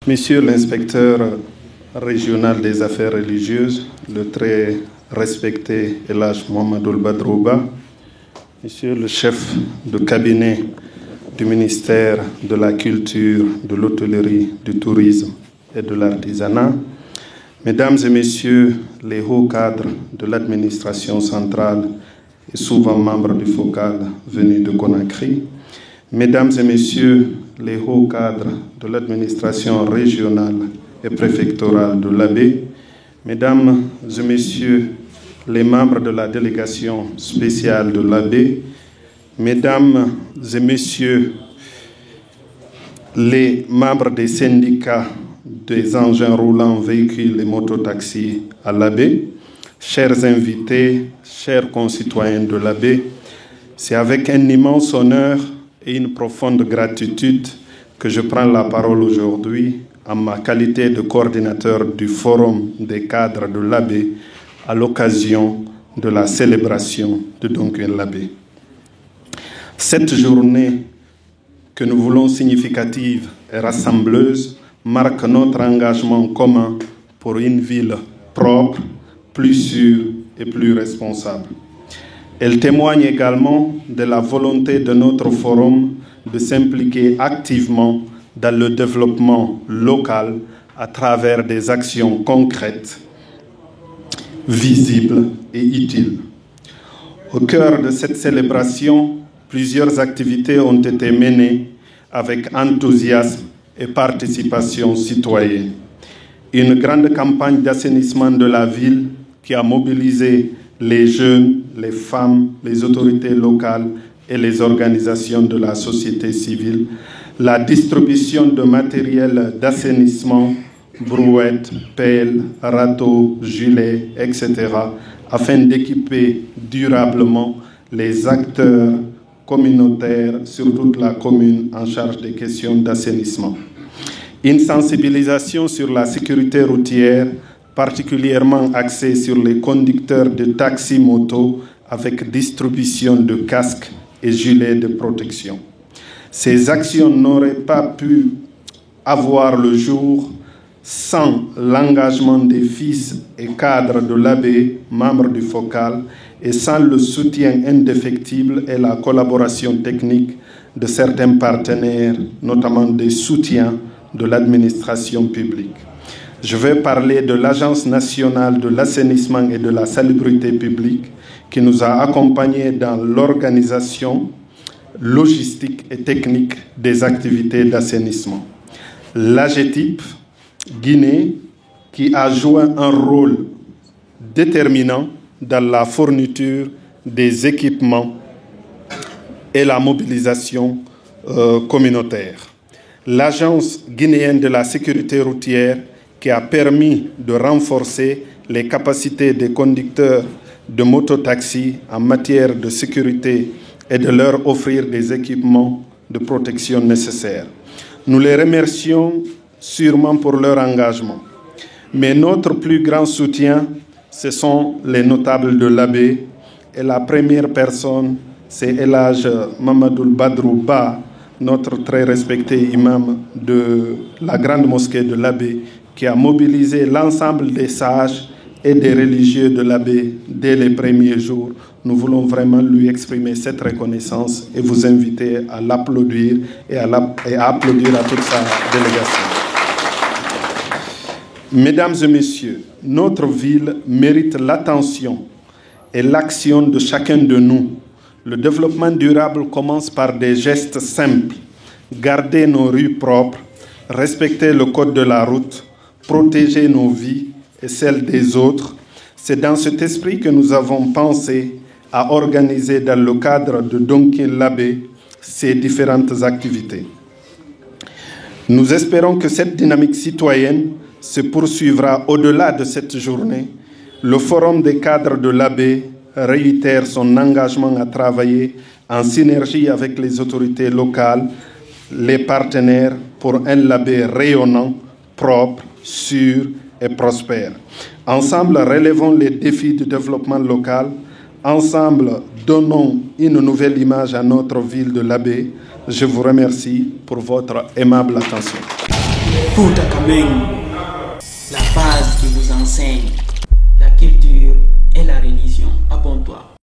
Monsieur l'inspecteur régional des affaires religieuses, le très respecté El Hadj Mohamadou Badrou Ba, Monsieur le chef de cabinet du ministère de la Culture, de l'Hôtellerie, du Tourisme et de l'Artisanat, Mesdames et Messieurs les hauts cadres de l'administration centrale et souvent membres du FOCAL venus de Conakry, Mesdames et Messieurs les hauts cadres de l'administration régionale et préfectorale de l'Abbé, Mesdames et Messieurs les membres de la délégation spéciale de l'Abbé, Mesdames et Messieurs les membres des syndicats des engins roulants, véhicules et mototaxis à l'Abbé, chers invités, chers concitoyens de l'Abbé, c'est avec un immense honneur et une profonde gratitude que je prends la parole aujourd'hui en ma qualité de coordinateur du Forum des cadres de l'Abbé à l'occasion de la célébration de Donguel l'Abbé. Cette journée que nous voulons significative et rassembleuse marque notre engagement commun pour une ville propre, plus sûre et plus responsable. Elle témoigne également de la volonté de notre forum de s'impliquer activement dans le développement local à travers des actions concrètes, visibles et utiles. Au cœur de cette célébration, plusieurs activités ont été menées avec enthousiasme et participation citoyenne. Une grande campagne d'assainissement de la ville qui a mobilisé les jeunes, les femmes, les autorités locales et les organisations de la société civile, la distribution de matériel d'assainissement, brouettes, pelles, râteaux, gilets, etc., afin d'équiper durablement les acteurs communautaires sur toute la commune en charge des questions d'assainissement. Une sensibilisation sur la sécurité routière, particulièrement axée sur les conducteurs de taxi-moto avec distribution de casques et gilets de protection. Ces actions n'auraient pas pu avoir le jour sans l'engagement des fils et cadres de l'Abbé, membres du FOCAL, et sans le soutien indéfectible et la collaboration technique de certains partenaires, notamment des soutiens de l'administration publique. Je vais parler de l'Agence nationale de l'assainissement et de la salubrité publique qui nous a accompagnés dans l'organisation logistique et technique des activités d'assainissement. L'AGETIP Guinée qui a joué un rôle déterminant dans la fourniture des équipements et la mobilisation communautaire. L'Agence guinéenne de la sécurité routière qui a permis de renforcer les capacités des conducteurs de mototaxis en matière de sécurité et de leur offrir des équipements de protection nécessaires. Nous les remercions sûrement pour leur engagement. Mais notre plus grand soutien, ce sont les notables de l'Abbé. Et la première personne, c'est El Hadj Mohamadou Badrou Ba, notre très respecté imam de la grande mosquée de l'Abbé, qui a mobilisé l'ensemble des sages et des religieux de l'Abbé dès les premiers jours. Nous voulons vraiment lui exprimer cette reconnaissance et vous inviter à l'applaudir et à applaudir à toute sa délégation. Mesdames et Messieurs, notre ville mérite l'attention et l'action de chacun de nous. Le développement durable commence par des gestes simples. Garder nos rues propres, respecter le code de la route, protéger nos vies et celles des autres. C'est dans cet esprit que nous avons pensé à organiser dans le cadre de Donguel l'Abbé ces différentes activités. Nous espérons que cette dynamique citoyenne se poursuivra au-delà de cette journée. Le Forum des cadres de l'Abbé réitère son engagement à travailler en synergie avec les autorités locales, les partenaires pour un Abbé rayonnant, propre, sûr et prospère. Ensemble, relevons les défis du développement local. Ensemble, donnons une nouvelle image à notre ville de l'Abbé. Je vous remercie pour votre aimable attention. Fouta Kameng, la base qui vous enseigne